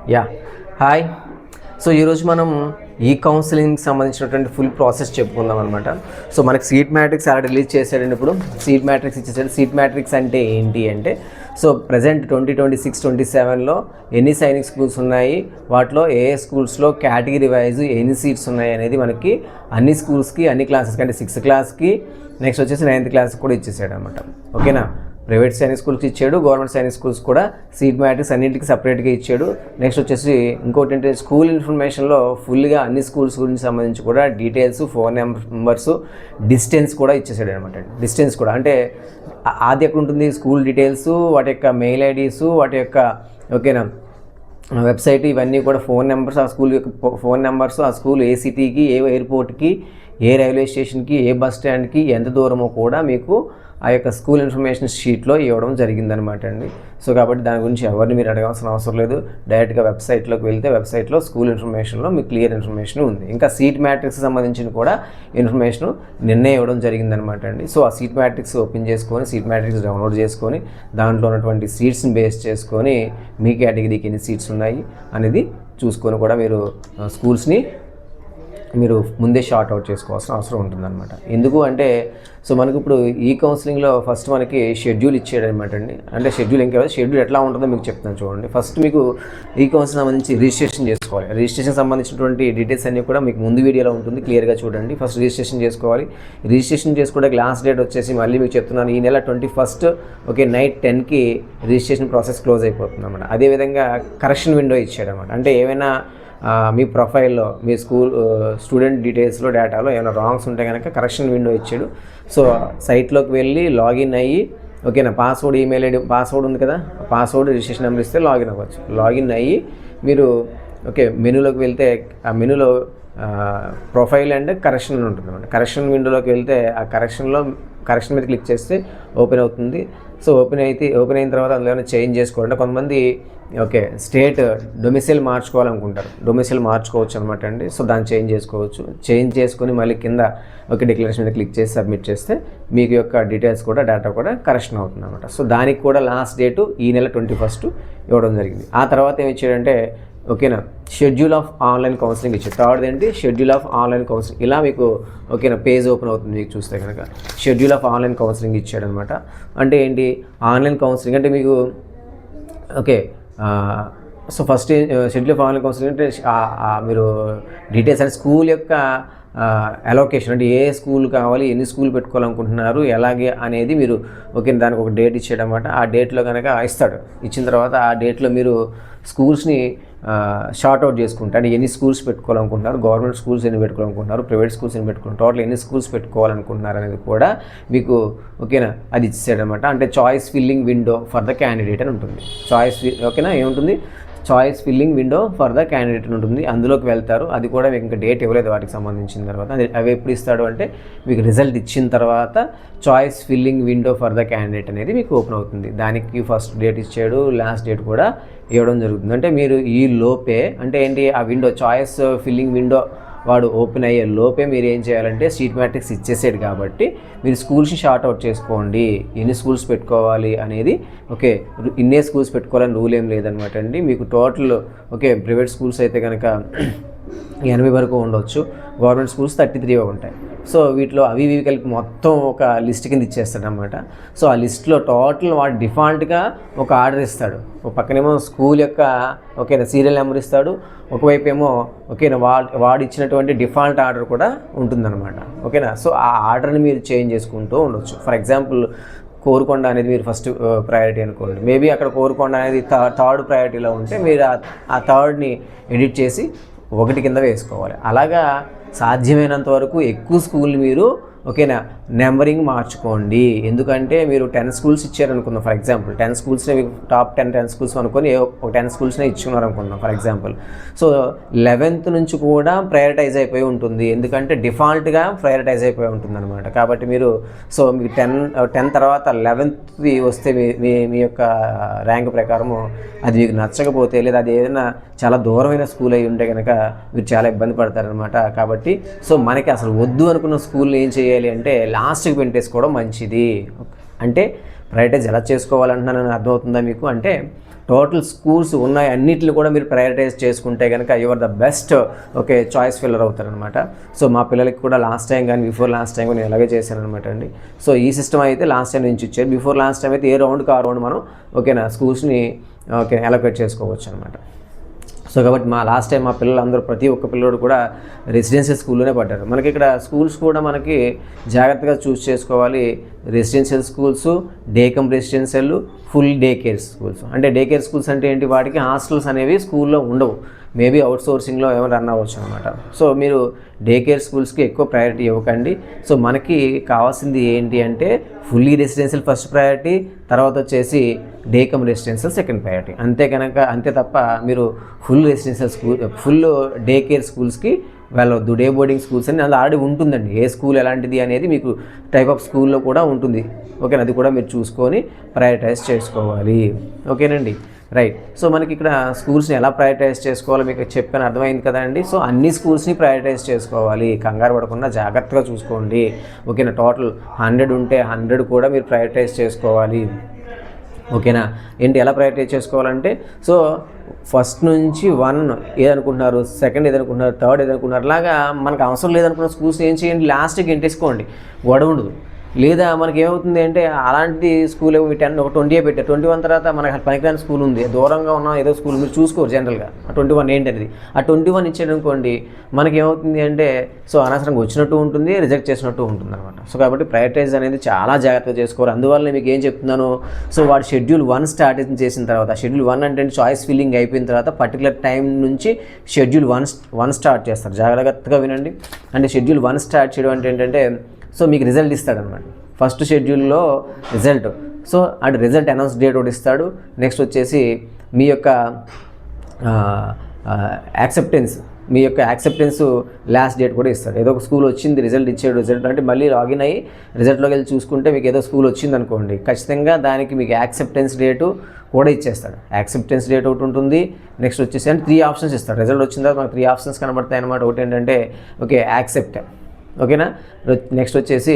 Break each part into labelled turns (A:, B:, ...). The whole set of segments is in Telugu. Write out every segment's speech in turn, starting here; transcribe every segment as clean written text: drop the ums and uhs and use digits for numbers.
A: Yeah hi. సో ఈరోజు మనం ఈ కౌన్సిలింగ్కి సంబంధించినటువంటి ఫుల్ ప్రాసెస్ చెప్పుకుందాం అనమాట. సో మనకి సీట్ మ్యాట్రిక్స్ అలా రిలీజ్ చేసాడండి. ఇప్పుడు సీట్ మ్యాట్రిక్స్ ఇచ్చేసాడు. సీట్ మ్యాట్రిక్స్ అంటే ఏంటి అంటే, సో ప్రజెంట్ 2026-27లో ఎన్ని సైనిక్ స్కూల్స్ ఉన్నాయి, వాటిలో ఏ స్కూల్స్లో కేటగిరీ వైజ్ ఎన్ని సీట్స్ ఉన్నాయి అనేది మనకి అన్ని స్కూల్స్కి అన్ని క్లాసెస్కి అంటే 6th క్లాస్కి నెక్స్ట్ వచ్చేసి 9th క్లాస్కి కూడా ఇచ్చేసాడు అనమాట. ఓకేనా. ప్రైవేట్ సైనిక్ స్కూల్స్కి ఇచ్చాడు, గవర్నమెంట్ సైనిక్ స్కూల్స్ కూడా సీట్ మ్యాట్రిక్స్ అన్నింటికి సపరేట్గా ఇచ్చాడు. నెక్స్ట్ వచ్చేసి ఇంకోటి ఏంటంటే స్కూల్ ఇన్ఫర్మేషన్లో ఫుల్గా అన్ని స్కూల్స్ గురించి సంబంధించి కూడా డీటెయిల్స్, ఫోన్ నెంబర్స్, డిస్టెన్స్ కూడా ఇచ్చేసాడు అనమాట. డిస్టెన్స్ కూడా అంటే అది ఎక్కడ ఉంటుంది, స్కూల్ డీటెయిల్స్, వాటి యొక్క మెయిల్ ఐడీస్, వాటి యొక్క ఓకేనా వెబ్సైట్, ఇవన్నీ కూడా ఫోన్ నెంబర్స్, ఆ స్కూల్ యొక్క ఫోన్ నెంబర్స్, ఆ స్కూల్ ఏ సిటీకి, ఏ ఎయిర్పోర్ట్కి, ఏ రైల్వే స్టేషన్కి, ఏ బస్ స్టాండ్కి ఎంత దూరమో కూడా మీకు ఆ యొక్క స్కూల్ ఇన్ఫర్మేషన్ షీట్లో ఇవ్వడం జరిగిందనమాట అండి. సో కాబట్టి దాని గురించి ఎవరిని మీరు అడగాల్సిన అవసరం లేదు. డైరెక్ట్గా వెబ్సైట్లోకి వెళ్తే వెబ్సైట్లో స్కూల్ ఇన్ఫర్మేషన్లో మీకు క్లియర్ ఇన్ఫర్మేషన్ ఉంది. ఇంకా సీట్ మ్యాట్రిక్స్ సంబంధించిన కూడా ఇన్ఫర్మేషన్ నిన్నే ఇవ్వడం జరిగిందనమాట అండి. సో ఆ సీట్ మ్యాట్రిక్స్ ఓపెన్ చేసుకొని, సీట్ మ్యాట్రిక్స్ డౌన్లోడ్ చేసుకొని, దాంట్లో ఉన్నటువంటి సీట్స్ని బేస్ చేసుకొని మీ కేటగిరీకి ఎన్ని సీట్స్ ఉన్నాయి అనేది చూసుకొని కూడా మీరు స్కూల్స్ని మీరు ముందే షార్ట్ అవుట్ చేసుకోవాల్సిన అవసరం ఉంటుందన్నమాట. ఎందుకు అంటే, సో మనకి ఇప్పుడు ఈ కౌన్సిలింగ్లో ఫస్ట్ మనకి షెడ్యూల్ ఇచ్చాడనమాట అండి. అంటే షెడ్యూల్ ఇంకా షెడ్యూల్ ఎట్లా ఉంటుందో మీకు చెప్తాను చూడండి. ఫస్ట్ మీకు ఈ కౌన్సిలింగ్ సంబంధించి రిజిస్ట్రేషన్ చేసుకోవాలి. రిజిస్ట్రేషన్ సంబంధించినటువంటి డీటెయిల్స్ అన్నీ కూడా మీకు ముందు వీడియోలో ఉంటుంది, క్లియర్గా చూడండి. ఫస్ట్ రిజిస్ట్రేషన్ చేసుకోవాలి. రిజిస్ట్రేషన్ చేసుకోవడానికి లాస్ట్ డేట్ వచ్చేసి మళ్ళీ మీకు చెప్తున్నాను, ఈ నెల 21st నైట్ 10కి రిజిస్ట్రేషన్ ప్రాసెస్ క్లోజ్ అయిపోతుంది అనమాట. అదేవిధంగా కరెక్షన్ విండో ఇచ్చాడనమాట. అంటే ఏమైనా మీ ప్రొఫైల్లో, మీ స్టూడెంట్ డీటెయిల్స్లో, డేటాలో ఏమైనా రాంగ్స్ ఉంటే కనుక కరెక్షన్ విండో ఇచ్చాడు. సో సైట్లోకి వెళ్ళి లాగిన్ అయ్యి ఓకేనా, పాస్వర్డ్, ఈమెయిల్ ఐడి, పాస్వర్డ్ ఉంది కదా, పాస్వర్డ్, రిజిస్ట్రేషన్ నెంబర్ ఇస్తే లాగిన్ అవ్వచ్చు. లాగిన్ అయ్యి మీరు మెనూలోకి వెళ్తే ఆ మెనూలో ప్రొఫైల్ అండ్ కరెక్షన్ అని ఉంటుంది అనమాట. కరెక్షన్ విండోలోకి వెళ్తే ఆ కరెక్షన్ మీద క్లిక్ చేస్తే ఓపెన్ అవుతుంది. సో ఓపెన్ అయిన తర్వాత అందులో ఏమైనా చేంజ్ చేసుకోవాలంటే కొంతమంది స్టేట్ డొమిసైల్ మార్చుకోవాలనుకుంటారు, డొమిసైల్ మార్చుకోవచ్చు అనమాట అండి. సో దాన్ని చేంజ్ చేసుకొని మళ్ళీ కింద డిక్లరేషన్ మీద క్లిక్ చేసి సబ్మిట్ చేస్తే మీకు యొక్క డీటెయిల్స్ కూడా, డేటా కూడా కరెక్షన్ అవుతుంది అనమాట. సో దానికి కూడా లాస్ట్ డేటు ఈ నెల 21st ఇవ్వడం జరిగింది. ఆ తర్వాత ఏమి ఇచ్చాడంటే ఓకేనా, షెడ్యూల్ ఆఫ్ ఆన్లైన్ కౌన్సిలింగ్ ఇచ్చాడు. థర్డ్ ఏంటి, షెడ్యూల్ ఆఫ్ ఆన్లైన్ కౌన్సిలింగ్. ఇలా మీకు పేజ్ ఓపెన్ అవుతుంది. మీకు చూస్తే కనుక షెడ్యూల్ ఆఫ్ ఆన్లైన్ కౌన్సిలింగ్ ఇచ్చాడనమాట. అంటే ఏంటి ఆన్లైన్ కౌన్సిలింగ్ అంటే మీకు so first schedule of online counselling అంటే మీరు డీటెయిల్స్ అంటే స్కూల్ యొక్క అలొకేషన్, అంటే ఏ స్కూల్ కావాలి, ఎన్ని స్కూల్ పెట్టుకోవాలనుకుంటున్నారు, ఎలాగే అనేది మీరు దానికి ఒక డేట్ ఇచ్చాడనమాట. ఆ డేట్లో కనుక ఇస్తాడు. ఇచ్చిన తర్వాత ఆ డేట్లో మీరు స్కూల్స్ని షార్ట్ అవుట్ చేసుకుంటే, అంటే ఎన్ని స్కూల్స్ పెట్టుకోవాలనుకుంటున్నారు, గవర్నమెంట్ స్కూల్స్ ఎన్ని పెట్టుకోవాలనుకుంటున్నారు, ప్రైవేట్ స్కూల్స్ ఎన్ని పెట్టుకుంటారు, టోటల్ ఎన్ని స్కూల్స్ పెట్టుకోవాలనుకుంటున్నారు అనేది కూడా మీకు అది ఇచ్చేసాడనమాట. అంటే choice filling window for the candidate అని ఉంటుంది. ఏముంటుంది, choice filling window for the candidate అని ఉంటుంది. అందులోకి వెళ్తారు. అది కూడా మీకు ఇంకా డేట్ ఇవ్వలేదు వాటికి సంబంధించిన తర్వాత. అవి ఎప్పుడు ఇస్తాడు అంటే మీకు రిజల్ట్ ఇచ్చిన తర్వాత choice filling window for the candidate అనేది మీకు ఓపెన్ అవుతుంది. దానికి ఫస్ట్ డేట్ ఇచ్చాడు, లాస్ట్ డేట్ కూడా ఇవ్వడం జరుగుతుంది. అంటే మీరు ఈ లోపే అంటే ఏంటి, ఆ విండో చాయిస్ ఫిల్లింగ్ విండో వాడు ఓపెన్ అయ్యే లోపే మీరు ఏం చేయాలంటే సీట్ మ్యాట్రిక్స్ ఇచ్చేసాడు కాబట్టి మీరు స్కూల్స్ని షార్ట్ అవుట్ చేసుకోండి. ఎన్ని స్కూల్స్ పెట్టుకోవాలి అనేది ఇన్నే స్కూల్స్ పెట్టుకోవాలని రూల్ ఏం లేదనమాట అండి. మీకు టోటల్ ప్రైవేట్ స్కూల్స్ అయితే కనుక 80 వరకు ఉండవచ్చు, గవర్నమెంట్ స్కూల్స్ 33 ఉంటాయి. సో వీటిలో అవి కలిపి మొత్తం ఒక లిస్ట్ కింద ఇచ్చేస్తాడనమాట. సో ఆ లిస్ట్లో టోటల్ వాడు డిఫాల్ట్గా ఒక ఆర్డర్ ఇస్తాడు. ఒక పక్కనేమో స్కూల్ యొక్క సీరియల్ నెంబర్ ఇస్తాడు, ఒకవైపు ఏమో వాడు ఇచ్చినటువంటి డిఫాల్ట్ ఆర్డర్ కూడా ఉంటుందన్నమాట. సో ఆ ఆర్డర్ని మీరు చేంజ్ చేసుకుంటూ ఉండొచ్చు. ఫర్ ఎగ్జాంపుల్ కోరుకొండ అనేది మీరు ఫస్ట్ ప్రయారిటీ అనుకోండి. మేబీ అక్కడ కోరుకొండ అనేది థర్డ్ ప్రయారిటీలో ఉంటే మీరు ఆ థర్డ్ని ఎడిట్ చేసి 1 కింద వేసుకోవాలి. అలాగా సాధ్యమైనంత వరకు ఎక్కువ స్కూల్ని మీరు నెంబరింగ్ మార్చుకోండి. ఎందుకంటే మీరు 10 స్కూల్స్ ఇచ్చారనుకుందాం. ఫర్ ఎగ్జాంపుల్ 10 స్కూల్స్ని టాప్ 10 స్కూల్స్ అనుకొని ఒక 10 స్కూల్స్నే ఇచ్చుకున్నారు అనుకుందాం ఫర్ ఎగ్జాంపుల్. సో 11th నుంచి కూడా ప్రయారిటైజ్ అయిపోయి ఉంటుంది, ఎందుకంటే డిఫాల్ట్గా ప్రయారిటైజ్ అయిపోయి ఉంటుంది అనమాట. కాబట్టి మీరు మీకు 10 తర్వాత 11th వస్తే మీ యొక్క ర్యాంక్ ప్రకారము అది మీకు నచ్చకపోతే, లేదా అది ఏదైనా చాలా దూరమైన స్కూల్ అయి ఉంటే కనుక మీరు చాలా ఇబ్బంది పడతారనమాట. కాబట్టి మనకి అసలు వద్దు అనుకున్న స్కూల్ని ఏం చేయాలి అంటే లాస్ట్కి పెట్టేసుకోవడం మంచిది. అంటే ప్రయారిటైజ్ ఎలా చేసుకోవాలంటున్నానని అర్థమవుతుందా మీకు? అంటే టోటల్ స్కూల్స్ ఉన్నాయి అన్నిటిని కూడా మీరు ప్రయారిటైజ్ చేసుకుంటే కనుక your the best okay choice filler అవుతారనమాట. సో మా పిల్లలకి కూడా లాస్ట్ టైం కానీ బిఫోర్ లాస్ట్ టైం నేను ఇలాగే చేశాను అనమాట అండి. సో ఈ సిస్టమ్ అయితే లాస్ట్ టైం నుంచి ఇచ్చారు. బిఫోర్ లాస్ట్ టైం అయితే ఏ రౌండ్కి ఆ రౌండ్ మనం ఓకేనా స్కూల్స్ని ఓకే అలొకేట్ చేసుకోవచ్చు అనమాట. సో కాబట్టి లాస్ట్ టైం మా పిల్లలందరూ ప్రతి ఒక్క పిల్లడు కూడా రెసిడెన్షియల్ స్కూల్లోనే పడ్డారు. మనకి ఇక్కడ స్కూల్స్ కూడా మనకి జాగ్రత్తగా చూస్ చేసుకోవాలి. Residential schools, day come residential, full day care schools. అంటే డే కేర్ స్కూల్స్ అంటే ఏంటి, వాటికి హాస్టల్స్ అనేవి స్కూల్లో ఉండవు, మేబీ అవుట్ సోర్సింగ్లో ఏమైనా రన్ అవ్వచ్చు అనమాట. సో మీరు డే కేర్ స్కూల్స్కి ఎక్కువ ప్రయారిటీ ఇవ్వకండి. సో మనకి కావాల్సింది ఏంటి అంటే ఫుల్లీ రెసిడెన్షియల్ ఫస్ట్ ప్రయారిటీ, తర్వాత వచ్చేసి day come residential second priority. అంతే తప్ప మీరు full residential school, full day care స్కూల్స్కి వెళ్ళవద్దు. డే బోర్డింగ్ స్కూల్స్ అని అది ఆల్రెడీ ఉంటుందండి. ఏ స్కూల్ ఎలాంటిది అనేది మీకు టైప్ ఆఫ్ స్కూల్లో కూడా ఉంటుంది. ఓకేనా, అది కూడా మీరు చూసుకొని ప్రయారిటైజ్ చేసుకోవాలి. ఓకేనండి, రైట్. సో మనకి ఇక్కడ స్కూల్స్ని ఎలా ప్రయారిటైజ్ చేసుకోవాలో మీకు చెప్పాను, అర్థమైంది కదా అండి. సో అన్ని స్కూల్స్ని ప్రయారిటైజ్ చేసుకోవాలి, కంగారు పడకుండా జాగ్రత్తగా చూసుకోండి. ఓకేనా, టోటల్ 100 ఉంటే 100 కూడా మీరు ప్రయారిటైజ్ చేసుకోవాలి. ఓకేనా, ఏంటి ఎలా ప్రయారిటైజ్ చేసుకోవాలంటే సో ఫస్ట్ నుంచి 1 ఏదనుకుంటున్నారు, సెకండ్ ఏదనుకుంటున్నారు, థర్డ్ ఏదనుకుంటున్నారు, అలాగా మనకు అవసరం లేదనుకున్న స్కూల్స్ ఏం చేయండి, లాస్ట్కి ఎంటేసుకోండి, గొడవ ఉండదు. లేదా మనకి ఏమవుతుంది అంటే అలాంటి స్కూల్ ఒక 20 పెట్టారు, 21 తర్వాత మనకి పనికిరాని స్కూల్ ఉంది, దూరంగా ఉన్న ఏదో స్కూల్ మీరు చూసుకోరు జనరల్గా. ఆ 21 ఏంటనేది, ఆ 21 ఇచ్చారనుకోండి మనకి ఏమవుతుంది అంటే సో అనవసరంగా వచ్చినట్టు ఉంటుంది, రిజెక్ట్ చేసినట్టు ఉంటుంది అనమాట. సో కాబట్టి ప్రయారిటైజ్ అనేది చాలా జాగ్రత్తగా చేసుకోవాలి. అందువల్ల మీకు ఏం చెప్తున్నాను, సో వాడు షెడ్యూల్ 1 స్టార్ట్ చేసిన తర్వాత, షెడ్యూల్ 1 అంటే చాయిస్ ఫిల్లింగ్ అయిపోయిన తర్వాత పర్టికులర్ టైం నుంచి షెడ్యూల్ 1 స్టార్ట్ చేస్తారు. జాగ్రత్తగా వినండి. అంటే షెడ్యూల్ 1 స్టార్ట్ చేయడం అంటే ఏంటంటే సో మీకు రిజల్ట్ ఇస్తాడనమాట. ఫస్ట్ షెడ్యూల్లో రిజల్ట్, సో అంటే రిజల్ట్ అనౌన్స్ డేట్ ఒకటి ఇస్తాడు. నెక్స్ట్ వచ్చేసి మీ యొక్క యాక్సెప్టెన్స్ లాస్ట్ డేట్ కూడా ఇస్తాడు. ఏదో ఒక స్కూల్ వచ్చింది, రిజల్ట్ ఇచ్చాడు, రిజల్ట్ అంటే మళ్ళీ లాగిన్ అయ్యి రిజల్ట్లోకి వెళ్ళి చూసుకుంటే మీకు ఏదో స్కూల్ వచ్చింది అనుకోండి, ఖచ్చితంగా దానికి మీకు యాక్సెప్టెన్స్ డేటు కూడా ఇచ్చేస్తాడు. యాక్సెప్టెన్స్ డేట్ ఒకటి ఉంటుంది. నెక్స్ట్ వచ్చేసి అంటే 3 ఆప్షన్స్ ఇస్తాడు. రిజల్ట్ వచ్చిన తర్వాత మనకు 3 ఆప్షన్స్ కనబడతాయి అనమాట. ఒకటి ఏంటంటే ఓకే యాక్సెప్ట్, ఓకేనా. నెక్స్ట్ వచ్చేసి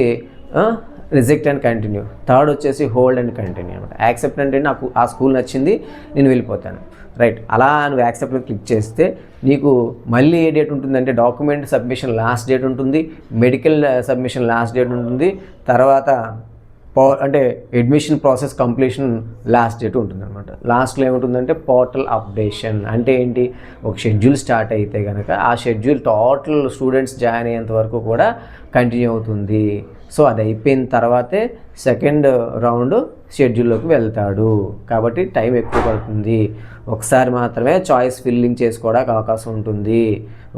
A: రిజెక్ట్ అండ్ కంటిన్యూ, థర్డ్ వచ్చేసి హోల్డ్ అండ్ కంటిన్యూ అనమాట. యాక్సెప్ట్ అంటే నాకు ఆ స్కూల్ నచ్చింది, నేను వెళ్ళిపోతాను, రైట్. అలా నువ్వు యాక్సెప్ట్ క్లిక్ చేస్తే నీకు మళ్ళీ ఏ డేట్ ఉంటుందంటే డాక్యుమెంట్ సబ్మిషన్ లాస్ట్ డేట్ ఉంటుంది, మెడికల్ సబ్మిషన్ లాస్ట్ డేట్ ఉంటుంది, తర్వాత అంటే admission process completion last date ఉంటుంది అనమాట. లాస్ట్లో ఏముంటుందంటే పోర్టల్ అప్డేషన్. అంటే ఏంటి, ఒక షెడ్యూల్ స్టార్ట్ అయితే కనుక ఆ షెడ్యూల్ టోటల్ స్టూడెంట్స్ జాయిన్ అయ్యేంత వరకు కూడా కంటిన్యూ అవుతుంది. సో అది అయిపోయిన తర్వాతే సెకండ్ రౌండ్ షెడ్యూల్లోకి వెళ్తాడు. కాబట్టి టైం ఎక్కువ పడుతుంది. ఒకసారి మాత్రమే చాయిస్ ఫిల్లింగ్ చేసుకోవడానికి అవకాశం ఉంటుంది.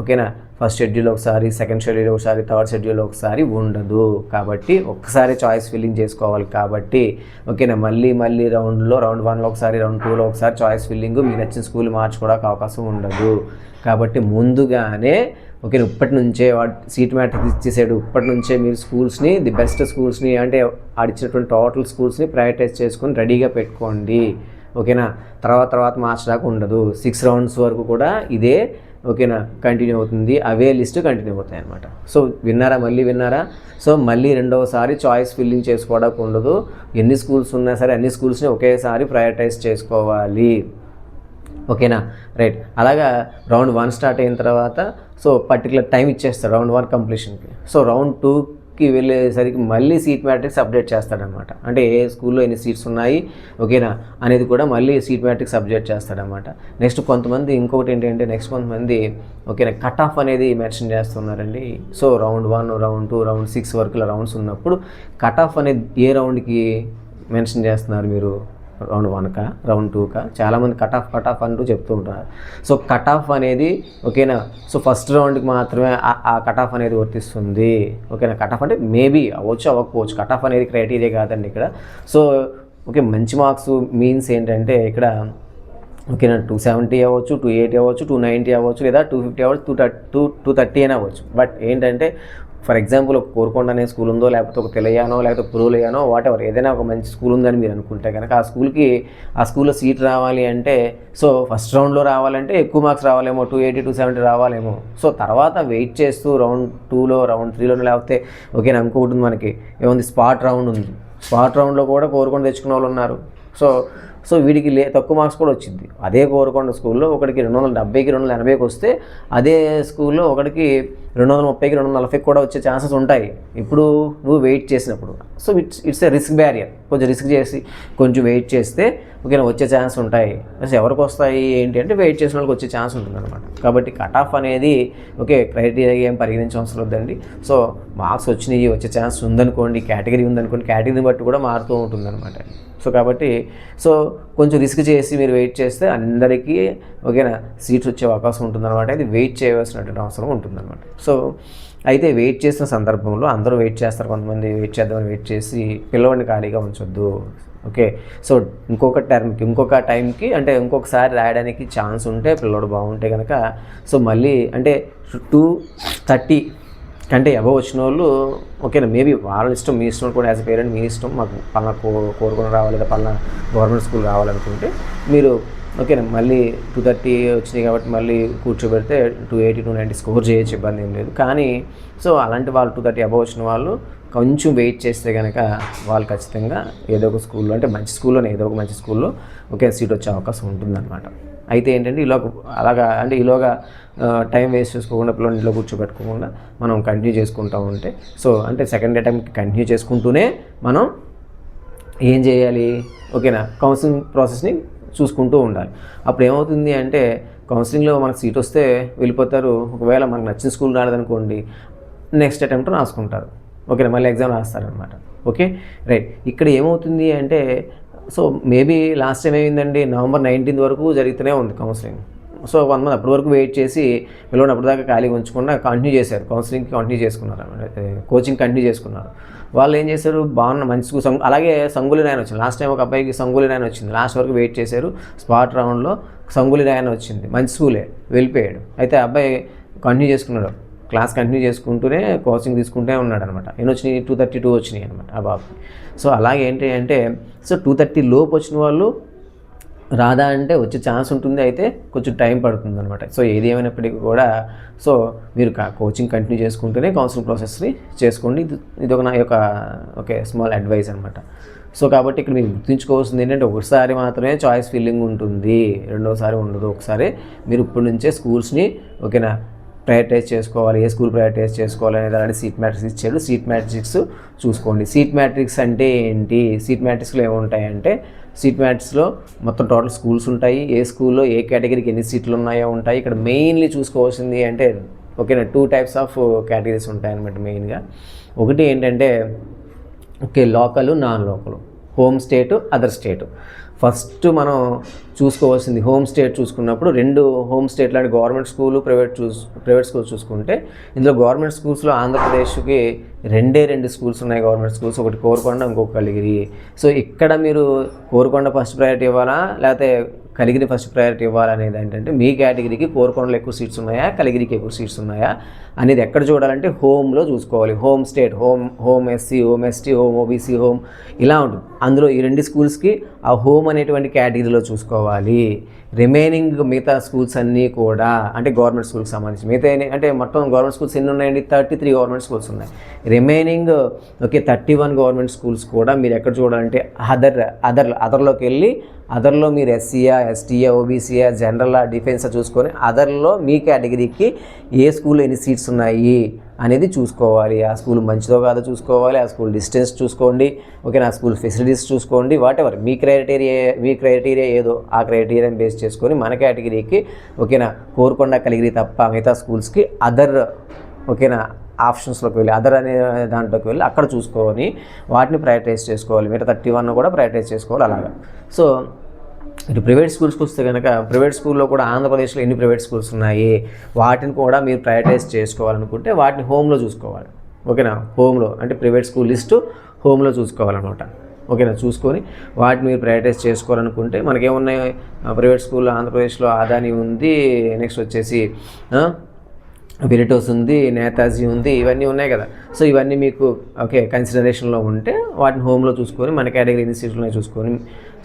A: ఓకేనా, ఫస్ట్ షెడ్యూల్ ఒకసారి, సెకండ్ షెడ్యూల్ ఒకసారి, థర్డ్ షెడ్యూల్ ఒకసారి ఉండదు. కాబట్టి ఒక్కసారి చాయిస్ ఫిల్లింగ్ చేసుకోవాలి. కాబట్టి ఓకేనా, మళ్ళీ రౌండ్ 1లో ఒకసారి, రౌండ్ 2లో ఒకసారి చాయిస్ ఫిల్లింగ్ మీకు నచ్చిన స్కూల్ మార్చుకోవడానికి అవకాశం ఉండదు. కాబట్టి ముందుగానే ఓకే ఇప్పటి నుంచే వాడు సీట్ మ్యాట్రిక్స్ ఇచ్చేసాడు, ఇప్పటి నుంచే మీరు స్కూల్స్ని ది బెస్ట్ స్కూల్స్ని అంటే ఆడిచ్చినటువంటి టోటల్ స్కూల్స్ని ప్రయారిటైజ్ చేసుకొని రెడీగా పెట్టుకోండి. ఓకేనా, తర్వాత మార్చడానికి ఉండదు. 6 రౌండ్స్ వరకు కూడా ఇదే ఓకేనా కంటిన్యూ అవుతుంది. అవే లిస్ట్ కంటిన్యూ అవుతాయి అనమాట. సో విన్నారా. సో మళ్ళీ రెండవసారి చాయిస్ ఫిల్లింగ్ చేసుకోవడానికి ఉండదు. ఎన్ని స్కూల్స్ ఉన్నా సరే అన్ని స్కూల్స్ని ఒకేసారి ప్రయారిటైజ్ చేసుకోవాలి. ఓకేనా, రైట్. అలాగా రౌండ్ 1 స్టార్ట్ అయిన తర్వాత సో పర్టికులర్ టైం ఇచ్చేస్తాడు రౌండ్ 1 కంప్లీషన్కి. సో రౌండ్ 2కి వెళ్ళేసరికి మళ్ళీ సీట్ మ్యాట్రిక్స్ అప్డేట్ చేస్తాడనమాట. అంటే ఏ స్కూల్లో ఎన్ని సీట్స్ ఉన్నాయి ఓకేనా అనేది కూడా మళ్ళీ సీట్ మ్యాట్రిక్స్ అప్డేట్ చేస్తాడనమాట. నెక్స్ట్ కొంతమంది ఇంకొకటి ఏంటంటే కొంతమంది ఓకేనా కట్ ఆఫ్ అనేది మెన్షన్ చేస్తున్నారండి. సో రౌండ్ 1, రౌండ్ 2, రౌండ్ 6 వరకు రౌండ్స్ ఉన్నప్పుడు కట్ ఆఫ్ అనేది ఏ రౌండ్కి మెన్షన్ చేస్తున్నారు మీరు, రౌండ్ 1కా, రౌండ్ 2కా? చాలామంది కట్ ఆఫ్ అంటూ చెప్తూ ఉంటారు. సో కట్ ఆఫ్ అనేది ఓకేనా సో ఫస్ట్ రౌండ్కి మాత్రమే ఆ కట్ ఆఫ్ అనేది వర్తిస్తుంది. ఓకేనా, కట్ ఆఫ్ అంటే మేబీ అవ్వకపోవచ్చు. కట్ ఆఫ్ అనేది క్రైటీరియా కాదండి ఇక్కడ. సో ఓకే మంచి మార్క్స్ మీన్స్ ఏంటంటే ఇక్కడ ఓకేనా 270 అవ్వచ్చు, 280 అవ్వచ్చు, 290 అవ్వచ్చు, లేదా 250 అవ్వచ్చు, 230 అయినా అవ్వచ్చు. బట్ ఏంటంటే ఫర్ ఎగ్జాంపుల్ ఒక కోరుకొండ అనే స్కూల్ ఉందో, లేకపోతే ఒక తెలయానో, లేకపోతే పురులయానో, వాటెవర్ ఏదైనా ఒక మంచి స్కూల్ ఉందని మీరు అనుకుంటే కనుక ఆ స్కూల్లో సీట్ రావాలి అంటే సో ఫస్ట్ రౌండ్లో రావాలంటే ఎక్కువ మార్క్స్ రావాలేమో, 280, 270 రావాలేమో. సో తర్వాత వెయిట్ చేస్తూ రౌండ్ 2లో, రౌండ్ 3లోనో, లేకపోతే ఓకేనా ఇంకొకటి మనకి ఏముంది స్పాట్ రౌండ్ ఉంది. స్పాట్ రౌండ్లో కూడా కోరుకొని తెచ్చుకున్న వాళ్ళు ఉన్నారు. సో సో వీడికి తక్కువ మార్క్స్ కూడా వచ్చింది. అదే కోరుకొండ స్కూల్లో ఒకటికి 270కి 280కి వస్తే అదే స్కూల్లో ఒకటికి 230కి 240కి కూడా వచ్చే ఛాన్సెస్ ఉంటాయి ఇప్పుడు నువ్వు వెయిట్ చేసినప్పుడు. So it's a risk barrier. కొంచెం రిస్క్ చేసి కొంచెం వెయిట్ చేస్తే ఓకేనా వచ్చే ఛాన్స్ ఉంటాయి. ఎవరికి వస్తాయి ఏంటి అంటే వెయిట్ చేసిన వాళ్ళకి వచ్చే ఛాన్స్ ఉంటుంది అనమాట. కాబట్టి కట్ ఆఫ్ అనేది ఓకే క్రైటీరియా ఏం పరిగణించవలసిన వద్దండి. సో మార్క్స్ వచ్చినాయి వచ్చే ఛాన్స్ ఉందనుకోండి, కేటగిరీ ఉందనుకోండి, కేటగిరీని బట్టి కూడా మారుతూ ఉంటుంది అనమాట. సో కాబట్టి కొంచెం రిస్క్ చేసి మీరు వెయిట్ చేస్తే అందరికీ ఓకేనా సీట్స్ వచ్చే అవకాశం ఉంటుందన్నమాట. ఇది వెయిట్ చేయవలసినటువంటి అవసరం ఉంటుందన్నమాట. సో అయితే వెయిట్ చేసిన సందర్భంలో అందరూ వెయిట్ చేస్తారు, కొంతమంది వెయిట్ చేద్దామని వెయిట్ చేసి పిల్లవాడిని ఖాళీగా ఉంచొద్దు. ఓకే, సో ఇంకొక టర్మ్కి ఇంకొక టైంకి అంటే ఇంకొకసారి రాయడానికి ఛాన్స్ ఉంటే పిల్లవాడు బాగుంటే కనుక సో మళ్ళీ అంటే 230 కంటే అబవ్ వచ్చిన వాళ్ళు ఓకేనా మేబీ వాళ్ళ ఇష్టం, మీ ఇష్టం కూడా యాజ్ ఎ పేరెంట్ మీ ఇష్టం. మాకు పలానా కోరుకొని రావాలి లేదా పలానా గవర్నమెంట్ స్కూల్ రావాలనుకుంటే మీరు ఓకేనా మళ్ళీ 230 వచ్చినాయి కాబట్టి మళ్ళీ కూర్చోబెడితే 280 290 స్కోర్ చేయొచ్చు, ఇబ్బంది ఏం లేదు. కానీ సో అలాంటి వాళ్ళు 230 అబవ్ వచ్చిన వాళ్ళు కొంచెం వెయిట్ చేస్తే కనుక వాళ్ళు ఖచ్చితంగా ఏదో ఒక స్కూల్లో అంటే మంచి స్కూల్లోనే ఏదో ఒక మంచి స్కూల్లో ఒకే సీట్ వచ్చే అవకాశం ఉంటుందన్నమాట. అయితే ఏంటంటే ఈలోగా టైం వేస్ట్ చేసుకోకుండా పిల్లల్ని ఇంట్లో కూర్చోబెట్టుకోకుండా మనం కంటిన్యూ చేసుకుంటూ ఉంటే సో అంటే సెకండ్ అటెంప్ట్కి కంటిన్యూ చేసుకుంటూనే మనం ఏం చేయాలి ఓకేనా కౌన్సిలింగ్ ప్రాసెస్ని చూసుకుంటూ ఉండాలి. అప్పుడు ఏమవుతుంది అంటే కౌన్సిలింగ్లో మనకు సీట్ వస్తే వెళ్ళిపోతారు. ఒకవేళ మనకు నచ్చిన స్కూల్ రాలేదనుకోండి నెక్స్ట్ అటెంప్ట్ రాసుకుంటారు. ఓకేనా మళ్ళీ ఎగ్జామ్ రాస్తారనమాట. Okay right. ఇక్కడ ఏమవుతుంది అంటే సో మేబీ లాస్ట్ టైం ఏమైందండి November 19 వరకు జరుగుతూనే ఉంది కౌన్సిలింగ్. సో 1 month అప్పటి వరకు వెయిట్ చేసి పిల్లలు అప్పటిదాకా ఖాళీగా ఉంచకుండా కంటిన్యూ చేశారు, కౌన్సిలింగ్కి కంటిన్యూ చేసుకున్నారు అనమాట, కోచింగ్ కంటిన్యూ చేసుకున్నారు. వాళ్ళు ఏం చేశారు బాగున్న మంచి స్కూల్ అలాగే సంగులి రాయన్ వచ్చింది. లాస్ట్ టైం ఒక అబ్బాయికి సంగులి రాయన్ వచ్చింది, లాస్ట్ వరకు వెయిట్ చేశారు, స్పాట్ రౌండ్లో సంగులి రాయన్ వచ్చింది, మంచి స్కూలే, వెళ్ళిపోయాడు. అయితే అబ్బాయి కంటిన్యూ చేసుకున్నాడు, క్లాస్ కంటిన్యూ చేసుకుంటూనే కోచింగ్ తీసుకుంటూ ఉన్నాడు అనమాట. ఎన్ని వచ్చినాయి 232 వచ్చినాయి అనమాట ఆ బాబుకి. సో అలాగే ఏంటి అంటే సో 230 లోపు వచ్చిన వాళ్ళు రాదా అంటే వచ్చే ఛాన్స్ ఉంటుంది, అయితే కొంచెం టైం పడుతుంది అనమాట. సో ఏది ఏమైనప్పటికీ కూడా సో మీరు కోచింగ్ కంటిన్యూ చేసుకుంటూనే కౌన్సిలింగ్ ప్రాసెస్ని చేసుకోండి. ఇది ఒక నా యొక్క ఓకే స్మాల్ అడ్వైస్ అనమాట. సో కాబట్టి ఇక్కడ మీరు గుర్తుంచుకోవాల్సింది ఏంటంటే ఒకసారి మాత్రమే చాయిస్ ఫిల్లింగ్ ఉంటుంది, రెండోసారి ఉండదు. ఒకసారి మీరు ఇప్పటి నుంచే స్కూల్స్ని ఓకేనా ప్రయారిటైజ్ చేసుకోవాలి, ఏ స్కూల్ ప్రయారిటైజ్ చేసుకోవాలి అనేది అలాంటి సీట్ మ్యాట్రిక్స్ ఇచ్చాడు. సీట్ మ్యాట్రిక్స్ చూసుకోండి. సీట్ మ్యాట్రిక్స్ అంటే ఏంటి, సీట్ మ్యాట్రిక్స్లో ఏముంటాయంటే సీట్ మ్యాట్రిక్స్లో మొత్తం టోటల్ స్కూల్స్ ఉంటాయి, ఏ స్కూల్లో ఏ కేటగిరీకి ఎన్ని సీట్లు ఉన్నాయో ఉంటాయి. ఇక్కడ మెయిన్లీ చూసుకోవాల్సింది అంటే ఓకేనా 2 types ఆఫ్ కేటగిరీస్ ఉంటాయన్నమాట మెయిన్గా. ఒకటి ఏంటంటే okay local, non local, home state, other state. First మనం చూసుకోవాల్సింది హోమ్ స్టేట్. చూసుకున్నప్పుడు 2 హోమ్ స్టేట్ లాంటి గవర్నమెంట్ స్కూలు ప్రైవేట్ స్కూల్స్ చూసుకుంటే ఇందులో గవర్నమెంట్ స్కూల్స్లో ఆంధ్రప్రదేశ్కి 2 స్కూల్స్ ఉన్నాయి గవర్నమెంట్ స్కూల్స్, ఒకటి కోరుకొండ ఇంకొక కలిగిరి. సో ఇక్కడ మీరు కోరుకొండ ఫస్ట్ ప్రయారిటీ ఇవ్వాలా లేకపోతే కలిగిరి ఫస్ట్ ప్రయారిటీ ఇవ్వాలనేది ఏంటంటే మీ కేటగిరీకి కోరుకొండలో ఎక్కువ సీట్స్ ఉన్నాయా కలిగిరికి ఎక్కువ సీట్స్ ఉన్నాయా అనేది ఎక్కడ చూడాలంటే హోమ్లో చూసుకోవాలి. Home state, home SC, home ST, home OBC, home ఇలా ఉంటుంది. అందులో ఈ 2 స్కూల్స్కి ఆ హోమ్ అనేటువంటి కేటగిరీలో చూసుకోవాలి. రిమైనింగ్ మిగతా స్కూల్స్ అన్నీ కూడా అంటే గవర్నమెంట్ స్కూల్కి సంబంధించి మిగతా అంటే మొత్తం గవర్నమెంట్ స్కూల్స్ ఎన్ని ఉన్నాయండి 33 గవర్నమెంట్ స్కూల్స్ ఉన్నాయి. రిమైనింగ్ ఓకే 31 గవర్నమెంట్ స్కూల్స్ కూడా మీరు ఎక్కడ చూడాలంటే అదర్లోకి వెళ్ళి అదర్లో మీరు ఎస్సీయా, ఎస్టీయా, ఓబీసీయా, జనరలా, డిఫెన్సా చూసుకొని అదర్లో మీ కేటగిరీకి ఏ స్కూల్లో ఎన్ని సీట్స్ ఉన్నాయి అనేది చూసుకోవాలి. ఆ స్కూల్ మంచిదో కాదో చూసుకోవాలి, ఆ స్కూల్ డిస్టెన్స్ చూసుకోండి, ఓకే నా స్కూల్ ఫెసిలిటీస్ చూసుకోండి. వాటెవర్ మీ క్రైటీరియా ఏదో ఆ క్రైటీరియాని బేస్ చేసుకొని మన కేటగిరీకి ఓకేనా కోరుకొండ కలిగిరి తప్ప మిగతా స్కూల్స్కి అదర్ ఓకేనా ఆప్షన్స్లోకి వెళ్ళి అదర్ అనే దాంట్లోకి వెళ్ళి అక్కడ చూసుకొని వాటిని ప్రయారిటైజ్ చేసుకోవాలి. మిగతా 31 కూడా ప్రయారిటైజ్ చేసుకోవాలి అలాగా. సో ఇటు ప్రైవేట్ స్కూల్స్కి వస్తే కనుక ప్రైవేట్ స్కూల్లో కూడా ఆంధ్రప్రదేశ్లో ఎన్ని ప్రైవేట్ స్కూల్స్ ఉన్నాయి వాటిని కూడా మీరు ప్రయారిటైజ్ చేసుకోవాలనుకుంటే వాటిని హోమ్లో చూసుకోవాలి. ఓకేనా హోమ్లో అంటే ప్రైవేట్ స్కూల్ లిస్టు హోమ్లో చూసుకోవాలన్నమాట. ఓకేనా చూసుకొని వాటిని మీరు ప్రయారిటైజ్ చేసుకోవాలనుకుంటే మనకేమున్నాయి ప్రైవేట్ స్కూల్లో ఆంధ్రప్రదేశ్లో ఆదాని ఉంది, నెక్స్ట్ వచ్చేసి విరిటోస్ ఉంది, నేతాజీ ఉంది, ఇవన్నీ ఉన్నాయి కదా. సో ఇవన్నీ మీకు ఓకే కన్సిడరేషన్లో ఉంటే వాటిని హోమ్లో చూసుకొని మన కేటగిరీ ఎన్ని సీట్లు ఉన్నాయి చూసుకొని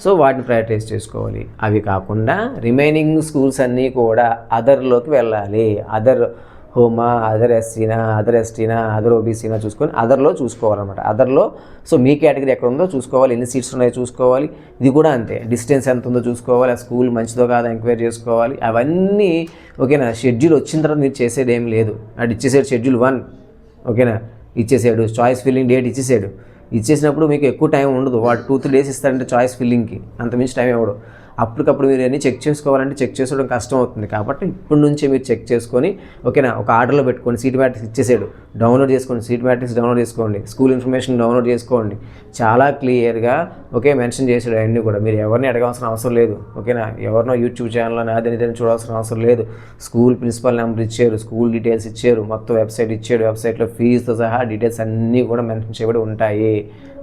A: సో వాటిని ప్రయారిటైజ్ చేసుకోవాలి. అవి కాకుండా రిమైనింగ్ స్కూల్స్ అన్నీ కూడా అదర్లోకి వెళ్ళాలి. అదర్ హోమా, అదర్ ఎస్సీనా, అదర్ ఎస్టీనా, అదర్ ఓబీసీనా చూసుకొని అదర్లో చూసుకోవాలన్నమాట. అదర్లో సో మీ కేటగిరీ ఎక్కడ ఉందో చూసుకోవాలి, ఎన్ని సీట్స్ ఉన్నాయో చూసుకోవాలి. ఇది కూడా అంతే, డిస్టెన్స్ ఎంత ఉందో చూసుకోవాలి, ఆ స్కూల్ మంచిదో కాదో ఎంక్వైరీ చేసుకోవాలి. అవన్నీ ఓకేనా. షెడ్యూల్ వచ్చిన తర్వాత మీరు చేసేది ఏం లేదు. అది ఇచ్చేసాడు షెడ్యూల్ 1 ఓకేనా, ఇచ్చేసాడు చాయిస్ ఫిల్లింగ్ డేట్ ఇచ్చేసాడు. ఇచ్చేసినప్పుడు మీకు ఎక్కువ టైం ఉండదు. వాడు 2-3 డేస్ ఇస్తారంటే చాయిస్ ఫిల్లింగ్కి, అంతమించి టైం ఇవ్వడు. అప్పటికప్పుడు మీరు అన్నీ చెక్ చేసుకోవాలంటే చెక్ చేసుకోవడం కష్టం అవుతుంది. కాబట్టి ఇప్పటి నుంచే మీరు చెక్ చేసుకొని ఓకేనా, ఒక ఆర్డర్లో పెట్టుకోండి. సీట్ మ్యాట్రిక్స్ ఇచ్చేసాడు, డౌన్లోడ్ చేసుకోండి. సీట్ మ్యాట్రిక్స్ డౌన్లోడ్ చేసుకోండి, స్కూల్ ఇన్ఫర్మేషన్ డౌన్లోడ్ చేసుకోండి. చాలా క్లియర్గా ఓకే మెన్షన్ చేసాడు అవన్నీ కూడా. మీరు ఎవరిని అడగాల్సిన అవసరం లేదు ఓకేనా. ఎవరినో యూట్యూబ్ ఛానల్లో నాదని ఇదని చూడాల్సిన అవసరం లేదు. స్కూల్ ప్రిన్సిపల్ నెంబర్ ఇచ్చారు, స్కూల్ డీటెయిల్స్ ఇచ్చారు, మొత్తం వెబ్సైట్ ఇచ్చాడు. వెబ్సైట్లో ఫీజుతో సహా డీటెయిల్స్ అన్నీ కూడా మెన్షన్ చేయబడి ఉంటాయి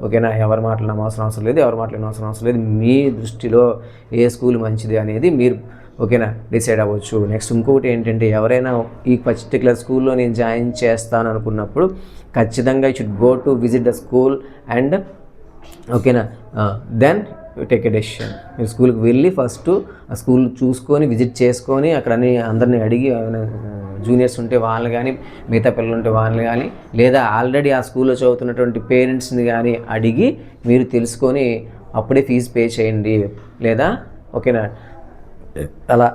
A: ఓకేనా. ఎవరి మాటలు అవసరం లేదు, ఎవరి మాటలు అవసరం లేదు. మీ దృష్టిలో ఏ స్కూల్ మంచిది అనేది మీరు ఓకేనా డిసైడ్ అవ్వచ్చు. నెక్స్ట్ ఇంకొకటి ఏంటంటే, ఎవరైనా ఈ పర్టికులర్ స్కూల్లో నేను జాయిన్ చేస్తాను అనుకున్నప్పుడు ఖచ్చితంగా you should go to visit the school and ఓకేనా దెన్ టేక్ ఎ డెసిషన్. మీరు స్కూల్కి వెళ్ళి ఫస్ట్ ఆ స్కూల్ చూసుకొని విజిట్ చేసుకొని అక్కడ అందరినీ అడిగి జూనియర్స్ ఉంటే వాళ్ళు కానీ, మిగతా పిల్లలు ఉంటే వాళ్ళు కానీ, లేదా ఆల్రెడీ ఆ స్కూల్లో చదువుతున్నటువంటి పేరెంట్స్ని కానీ అడిగి మీరు తెలుసుకొని అప్పుడే ఫీజు పే చేయండి. లేదా ఓకేనా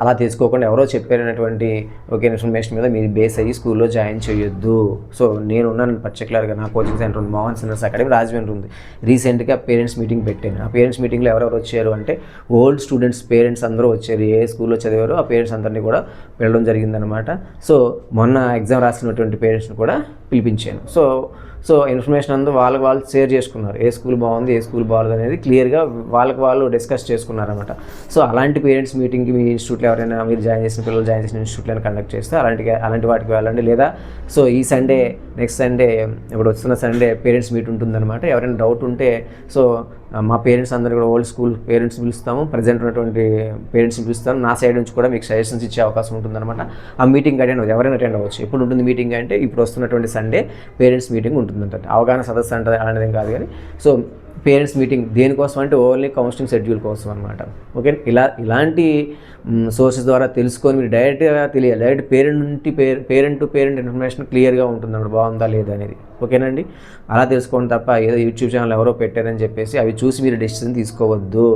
A: అలా తీసుకోకుండా ఎవరో చెప్పారనేటువంటి ఓకే ఇన్ఫర్మేషన్ మీద మీరు బేస్ అయ్యి స్కూల్లో జాయిన్ చేయొద్దు. సో నేను ఉన్నాను పర్టికులర్గా, నా కోచింగ్ సెంటర్ ఉంది, మోహన్ సిన్నర్స్ అకాడమీ రాజమండ్రి ఉంది. రీసెంట్గా పేరెంట్స్ మీటింగ్ పెట్టాను. ఆ పేరెంట్స్ మీటింగ్లో ఎవరెవరు వచ్చారు అంటే ఓల్డ్ స్టూడెంట్స్ పేరెంట్స్ అందరూ వచ్చారు. ఏ స్కూల్లో చదివారో ఆ పేరెంట్స్ అందరినీ కూడా వెళ్ళడం జరిగిందనమాట. సో మొన్న ఎగ్జామ్ రాసినటువంటి పేరెంట్స్ని కూడా పిలిపించాను. సో ఇన్ఫర్మేషన్ అంతా వాళ్ళు షేర్ చేసుకున్నారు. ఏ స్కూల్ బాగుంది, ఏ స్కూల్ బాగుంది అనేది క్లియర్గా వాళ్ళు డిస్కస్ చేసుకున్నారన్నమాట. సో అలాంటి పేరెంట్స్ మీటింగ్కి మీ ఇన్స్టిట్యూట్లో ఎవరైనా మీరు జాయిన్ చేసిన పిల్లలు జాయిన్ చేసిన ఇన్స్టిట్యూట్లో కండక్ట్ చేస్తే అలాంటి వాటికి వెళ్ళండి. లేదా సో ఈ సండే నెక్స్ట్ సండే ఇప్పుడు వస్తున్న సండే పేరెంట్స్ మీట్ ఉంటుందన్నమాట. ఎవరైనా డౌట్ ఉంటే సో మా పేరెంట్స్ అందరూ కూడా ఓల్డ్ స్కూల్ పేరెంట్స్ పిలుస్తాము, ప్రజెంట్ ఉన్నటువంటి పేరెంట్స్ని పిలుస్తాను. నా సైడ్ నుంచి కూడా మీకు సజెషన్స్ ఇచ్చే అవకాశం ఉంటుందన్నమాట. ఆ మీటింగ్ ఎవరైనా అటెండ్ అవ్వచ్చు. ఎప్పుడు ఉంటుంది మీటింగ్ అంటే ఇప్పుడు వస్తున్నటువంటి సండే పేరెంట్స్ మీటింగ్ ఉంటుందంట. అవగాహన సదస్సు అంటే అలాంటిదేం కాదు కానీ సో పేరెంట్స్ మీటింగ్ దేనికోసం అంటే ఓన్లీ కౌన్సిలింగ్ షెడ్యూల్ కోసం అనమాట. ఓకే, ఇలాంటి సోర్సెస్ ద్వారా తెలుసుకొని మీరు డైరెక్ట్గా తెలియాలి. Direct parent to parent information క్లియర్గా ఉంటుంది అన్నమాట, బాగుందా లేదా అనేది. ఓకేనండి, అలా తెలుసుకోండి తప్ప ఏదో యూట్యూబ్ ఛానల్ ఎవరో పెట్టారని చెప్పేసి అవి చూసి మీరు డెసిషన్ తీసుకోవద్దు.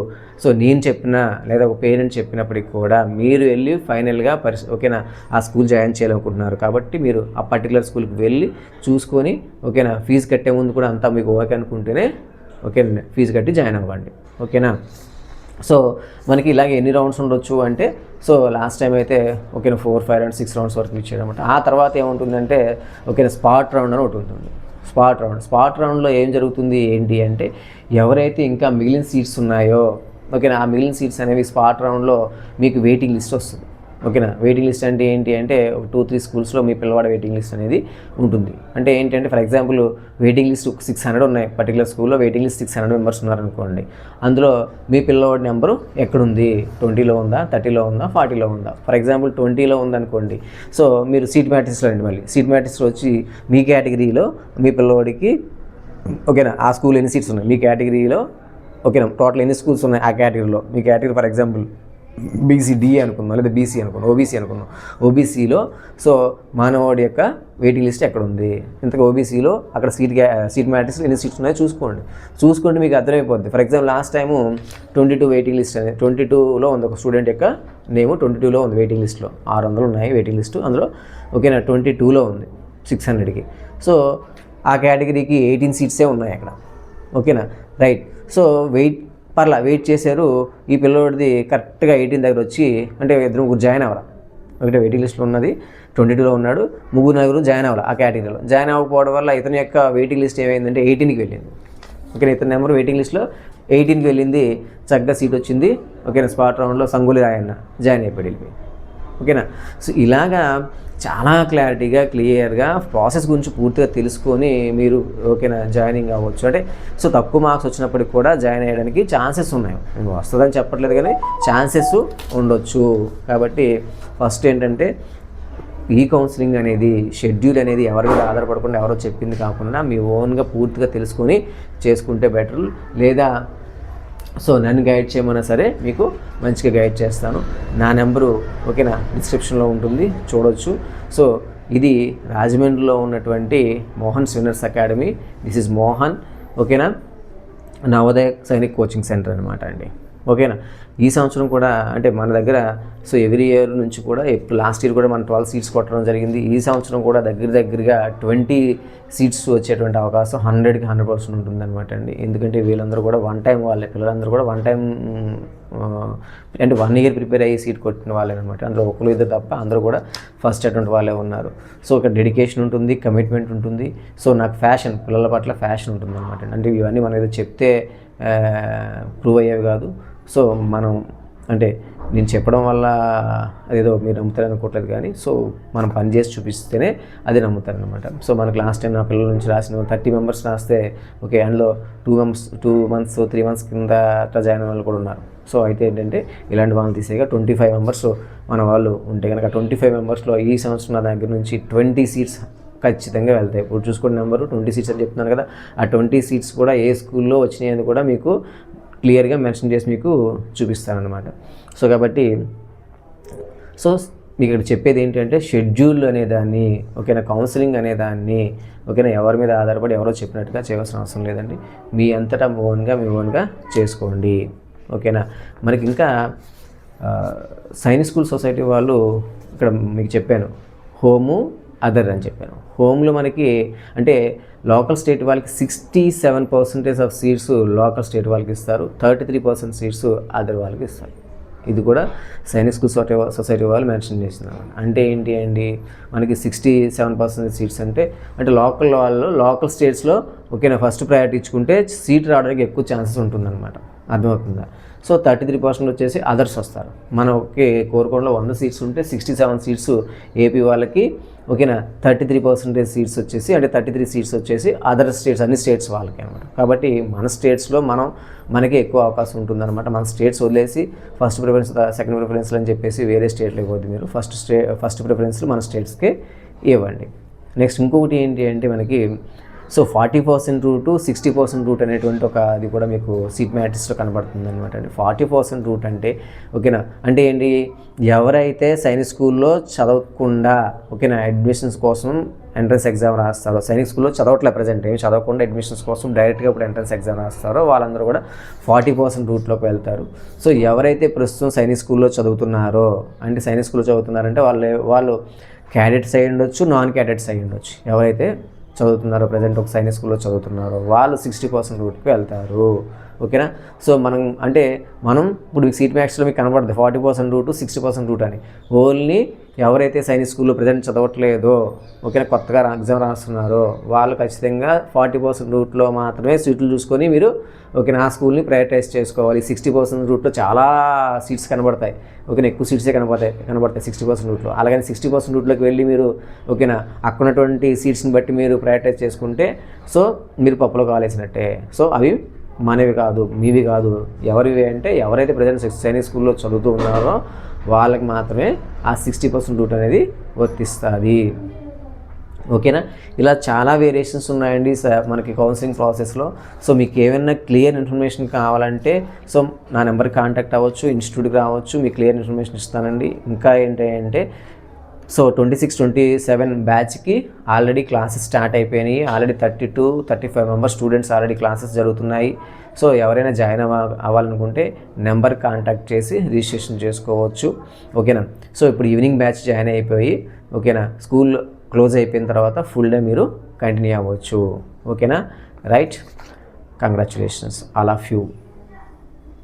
A: సో నేను చెప్పినా లేదా ఒక పేరెంట్ చెప్పినప్పటికి కూడా మీరు వెళ్ళి ఫైనల్గా ఓకేనా ఆ స్కూల్ జాయిన్ చేయాలనుకుంటున్నారు కాబట్టి మీరు ఆ పర్టికులర్ స్కూల్కి వెళ్ళి చూసుకొని ఓకేనా ఫీజు కట్టే ముందు కూడా అంతా మీకు ఓకే అనుకుంటేనే ఓకేనండి ఫీజు కట్టి జాయిన్ అవ్వండి. ఓకేనా, సో మనకి ఇలాగే ఎన్ని రౌండ్స్ ఉండొచ్చు అంటే సో లాస్ట్ టైం అయితే ఓకేనా 4, 5 రౌండ్స్ 6 రౌండ్స్ వరకు ఇచ్చాడనమాట. ఆ తర్వాత ఏముంటుందంటే ఓకేనా స్పాట్ రౌండ్ అని ఒకటి ఉంటుంది. స్పాట్ రౌండ్లో ఏం జరుగుతుంది ఏంటి అంటే ఎవరైతే ఇంకా మిగిలిన సీట్స్ ఉన్నాయో ఓకేనా ఆ మిగిలిన సీట్స్ అనేవి స్పాట్ రౌండ్లో మీకు వెయిటింగ్ లిస్ట్ వస్తుంది. ఓకేనా, వెయిటింగ్ లిస్ట్ అంటే ఏంటి అంటే 2-3 స్కూల్స్లో మీ పిల్లవాడి వెయిటింగ్ లిస్ట్ అనేది ఉంటుంది. అంటే ఏంటంటే ఫర్ ఎగ్జాంపుల్ వెయిటింగ్ లిస్ట్ 600 ఉన్నాయి. పర్టికులర్ స్కూల్లో వెయిటింగ్ లిస్ట్ 600 మెంబర్స్ ఉన్నారనుకోండి. అందులో మీ పిల్లవాడి నెంబరు ఎక్కడుంది, 20లో ఉందా, 30లో ఉందా, 40లో ఉందా. ఫర్ ఎగ్జాంపుల్ 20లో ఉందనుకోండి. సో మీరు సీట్ మ్యాట్రిక్స్లో రండి. మళ్ళీ సీట్ మ్యాట్రిక్స్లో వచ్చి మీ కేటగిరీలో మీ పిల్లవాడికి ఓకేనా ఆ స్కూల్ ఎన్ని సీట్స్ ఉన్నాయి మీ కేటగిరీలో ఓకేనా టోటల్ ఎన్ని స్కూల్స్ ఉన్నాయి ఆ కేటగిరీలో. మీ కేటగిరీ ఫర్ ఎగ్జాంపుల్ బీసీడీ అనుకుందాం, లేదా బీసీ అనుకుందాం, ఓబీసీ అనుకుందాం. ఓబీసీలో సో మానవుడి యొక్క వెయిటింగ్ లిస్ట్ ఎక్కడ ఉంది, ఇంతకు ఓబీసీలో అక్కడ సీట్ మ్యాట్రిక్స్ ఎన్ని సీట్స్ ఉన్నాయో చూసుకోండి మీకు అర్థమైపోద్ది. For example last time 22 waiting list అనేది 22లో ఉంది. ఒక స్టూడెంట్ యొక్క నేము 22లో ఉంది వెయిటింగ్ లిస్ట్లో. 600 ఉన్నాయి వెయిటింగ్ లిస్టు. అందులో ఓకేనా 22లో ఉంది 600కి. సో ఆ కేటగిరీకి 18 సీట్సే ఉన్నాయి అక్కడ. ఓకేనా, రైట్. సో వెయిట్ చేశారు. ఈ పిల్లవాడిది కరెక్ట్గా 18 దగ్గర వచ్చి అంటే 2-3 జాయిన్ అవ్వరా. ఒకటే వెయిటింగ్ లిస్ట్లో ఉన్నది 22లో ఉన్నాడు, 3-4 జాయిన్ అవ్వాలి ఆ కేటగిరీలో. జాయిన్ అవ్వకపోవడం వల్ల ఇతని యొక్క వెయిటింగ్ లిస్ట్ ఏమైందంటే 18కి వెళ్ళింది. ఓకేనా, ఇతని నెంబర్ వెయిటింగ్ లిస్ట్లో 18కి వెళ్ళింది. చక్కగా సీట్ వచ్చింది. ఓకేనా, స్పాట్ రౌండ్లో సంగూలి రాయన్న జాయిన్ అయిపోయి. ఓకేనా, సో ఇలాగా చాలా క్లియర్గా ప్రాసెస్ గురించి పూర్తిగా తెలుసుకొని మీరు ఓకేనా జాయినింగ్ అవ్వచ్చు. అంటే సో తక్కువ మార్క్స్ వచ్చినప్పటికి కూడా జాయిన్ అయ్యడానికి ఛాన్సెస్ ఉన్నాయి. నేను వస్తుందని చెప్పట్లేదు కానీ ఛాన్సెస్ ఉండొచ్చు. కాబట్టి ఫస్ట్ ఏంటంటే ఈ కౌన్సిలింగ్ అనేది షెడ్యూల్ అనేది ఎవరి మీద ఆధారపడకుండా ఎవరో చెప్పింది కాకుండా మీ ఓన్గా పూర్తిగా తెలుసుకొని చేసుకుంటే బెటర్. లేదా సో నన్ను గైడ్ చేయమన్నా సరే మీకు మంచిగా గైడ్ చేస్తాను. నా నెంబరు ఓకేనా డిస్క్రిప్షన్లో ఉంటుంది, చూడవచ్చు. సో ఇది రాజమండ్రిలో ఉన్నటువంటి మోహన్ స్విన్నర్స్ అకాడమీ. దిస్ ఇస్ మోహన్, ఓకేనా, నవోదయ సైనిక్ కోచింగ్ సెంటర్ అనమాట అండి. ఓకేనా, ఈ సంవత్సరం కూడా అంటే మన దగ్గర సో ఎవ్రీ ఇయర్ నుంచి కూడా లాస్ట్ ఇయర్ కూడా మనం 12 సీట్స్ కొట్టడం జరిగింది. ఈ సంవత్సరం కూడా దగ్గరగా 20 సీట్స్ వచ్చేటువంటి అవకాశం 100కి 100% ఉంటుందన్నమాట అండి. ఎందుకంటే వీళ్ళందరూ కూడా వన్ టైం వాళ్ళే, పిల్లలందరూ కూడా వన్ టైం అంటే 1 ఇయర్ ప్రిపేర్ అయ్యి సీట్ కొట్టిన వాళ్ళే అనమాట. అందులో ఒకరు ఇద్దరు తప్ప అందరూ కూడా ఫస్ట్ అటెంప్ట్ వాళ్ళే ఉన్నారు. సో ఒక డెడికేషన్ ఉంటుంది, కమిట్మెంట్ ఉంటుంది. సో నాకు ఫ్యాషన్, పిల్లల పట్ల ఫ్యాషన్ ఉంటుంది అనమాట. అంటే ఇవన్నీ మనం ఏదో చెప్తే ప్రూవ్ అయ్యేవి కాదు. సో మనం అంటే నేను చెప్పడం వల్ల అదేదో మీరు నమ్ముతారని అనుకోవట్లేదు, కానీ సో మనం పని చేసి చూపిస్తేనే అది నమ్ముతారనమాట. సో మనకు లాస్ట్ టైం నా పిల్లల నుంచి రాసిన 30 మెంబర్స్ రాస్తే ఓకే, అందులో 2 months 3 months కింద అట్లా జాయిన్ అయిన వాళ్ళు కూడా ఉన్నారు. సో అయితే ఏంటంటే ఇలాంటి వాళ్ళని తీసేగా 25 మెంబర్స్ మన వాళ్ళు ఉంటే కనుక 25 మెంబర్స్లో ఈ సంవత్సరం నా దగ్గర నుంచి 20 సీట్స్ ఖచ్చితంగా వెళ్తాయి. ఇప్పుడు చూసుకున్న నెంబరు 20 సీట్స్ అని చెప్తున్నాను కదా, ఆ 20 సీట్స్ కూడా ఏ స్కూల్లో వచ్చినాయని కూడా మీకు క్లియర్గా మెన్షన్ చేసి మీకు చూపిస్తానన్నమాట. సో కాబట్టి సో మీకు ఇక్కడ చెప్పేది ఏంటంటే షెడ్యూల్ అనేదాన్ని, ఓకేనా, కౌన్సిలింగ్ అనేదాన్ని, ఓకేనా, ఎవరి మీద ఆధారపడి ఎవరో చెప్పినట్టుగా చేయవలసిన అవసరం లేదండి. మీ అంతటా మీ ఓన్గా చేసుకోండి, ఓకేనా. మనకి ఇంకా సైనిక్ స్కూల్ సొసైటీ వాళ్ళు ఇక్కడ మీకు చెప్పాను హోము అదర్ అని చెప్పాను. హోమ్లో మనకి అంటే లోకల్ స్టేట్ వాళ్ళకి 67% ఆఫ్ సీట్స్ లోకల్ స్టేట్ వాళ్ళకి ఇస్తారు, 33% సీట్స్ అదర్ వాళ్ళకి ఇస్తారు. ఇది కూడా సైనిక్ స్కూల్ సొసైటీ వాళ్ళు మెన్షన్ చేస్తున్నారు. అంటే ఏంటి అండి, మనకి 67% సీట్స్ అంటే లోకల్ వాళ్ళు లోకల్ స్టేట్స్లో ఓకేనా ఫస్ట్ ప్రయారిటీ ఇచ్చుకుంటే సీట్ రావడానికి ఎక్కువ ఛాన్సెస్ ఉంటుందన్నమాట. అర్థమవుతుందా? సో 33% వచ్చేసి అదర్స్ వస్తారు. మనకి కోరుకోవడంలో 100 సీట్స్ ఉంటే 67 సీట్స్ ఏపీ వాళ్ళకి, ఓకేనా, 33% సీట్స్ వచ్చేసి అంటే 33 సీట్స్ వచ్చేసి అదర్ స్టేట్స్, అన్ని స్టేట్స్ వాళ్ళకి అనమాట. కాబట్టి మన స్టేట్స్లో మనకి ఎక్కువ అవకాశం ఉంటుందన్నమాట. మన స్టేట్స్ వదిలేసి ఫస్ట్ ప్రిఫరెన్స్ సెకండ్ ప్రిఫరెన్స్లు అని చెప్పేసి వేరే స్టేట్లో ఇవ్వద్దు మీరు. ఫస్ట్ ప్రిఫరెన్స్లు మన స్టేట్స్కే ఇవ్వండి. నెక్స్ట్ ఇంకొకటి ఏంటి అంటే మనకి సో 40% రూటు 60% రూట్ అనేటువంటి అది కూడా మీకు సీట్ మ్యాట్రిక్స్లో కనబడుతుంది అనమాట అండి. 40% రూట్ అంటే ఓకేనా, అంటే ఏంటి, ఎవరైతే సైనిక్ స్కూల్లో చదవకుండా ఓకేనా అడ్మిషన్స్ కోసం ఎంట్రన్స్ ఎగ్జామ్ రాస్తారో, సైనిక్ స్కూల్లో చదవట్లే ప్రజెంట్ ఏమి చదవకుండా అడ్మిషన్స్ కోసం డైరెక్ట్గా ఇప్పుడు ఎంట్రన్స్ ఎగ్జామ్ రాస్తారో వాళ్ళందరూ కూడా 40% రూట్లోకి వెళ్తారు. సో ఎవరైతే ప్రస్తుతం సైనిక్ స్కూల్లో చదువుతున్నారో, అంటే సైనిక్ స్కూల్లో చదువుతున్నారంటే వాళ్ళు క్యాడెట్స్ అయి ఉండొచ్చు, నాన్ క్యాడెట్స్ అయి ఉండొచ్చు. ఎవరైతే చదువుతున్నారో ప్రజెంట్ ఒక సైనిక్ స్కూల్లో చదువుతున్నారో వాళ్ళు 60% రూట్కి వెళ్తారు, ఓకేనా. సో మనం ఇప్పుడు సీట్ మ్యాక్స్లో మీకు కనబడుతుంది 40% రూటు 60% రూట్ అని. ఓన్లీ ఎవరైతే సైనిక్ స్కూల్లో ప్రజెంట్ చదవట్లేదో ఓకేనా కొత్తగా ఎగ్జామ్ రాస్తున్నారో వాళ్ళు ఖచ్చితంగా 40% రూట్లో మాత్రమే సీట్లు చూసుకొని మీరు ఓకేనా ఆ స్కూల్ని ప్రయారిటైజ్ చేసుకోవాలి. 60% రూట్లో చాలా సీట్స్ కనబడతాయి, ఓకేనా, ఎక్కువ సీట్సే కనబడతాయి 60% రూట్లో. అలాగని 60% రూట్లోకి వెళ్ళి మీరు ఓకేనా అక్కడ ఉన్నటువంటి సీట్స్ని బట్టి మీరు ప్రయారిటైజ్ చేసుకుంటే సో మీరు పప్పులో కాలేసినట్టే. సో అవి మనవి కాదు, మీవి కాదు. ఎవరివి అంటే ఎవరైతే ప్రజెంట్ సైనిక్ స్కూల్లో చదువుతూ ఉన్నారో వాళ్ళకి మాత్రమే ఆ 60% రూట్ అనేది వర్తిస్తుంది, ఓకేనా. ఇలా చాలా వేరియేషన్స్ ఉన్నాయండి మనకి కౌన్సిలింగ్ ప్రాసెస్లో. సో మీకు ఏమైనా క్లియర్ ఇన్ఫర్మేషన్ కావాలంటే సో నా నెంబర్కి కాంటాక్ట్ అవ్వచ్చు, ఇన్స్టిట్యూట్కి రావచ్చు, మీకు క్లియర్ ఇన్ఫర్మేషన్ ఇస్తానండి. ఇంకా ఏంటంటే సో 26-27 బ్యాచ్కి ఆల్రెడీ క్లాసెస్ స్టార్ట్ అయిపోయినాయి. Already 30-35 members students already classes జరుగుతున్నాయి. సో ఎవరైనా జాయిన్ అవ్వాలనుకుంటే నెంబర్ కాంటాక్ట్ చేసి రిజిస్ట్రేషన్ చేసుకోవచ్చు, ఓకేనా. సో ఇప్పుడు ఈవినింగ్ బ్యాచ్ జాయిన్ అయిపోయి ఓకేనా స్కూల్ క్లోజ్ అయిపోయిన తర్వాత ఫుల్ డే మీరు కంటిన్యూ అవ్వచ్చు, ఓకేనా. Right, congratulations all of you.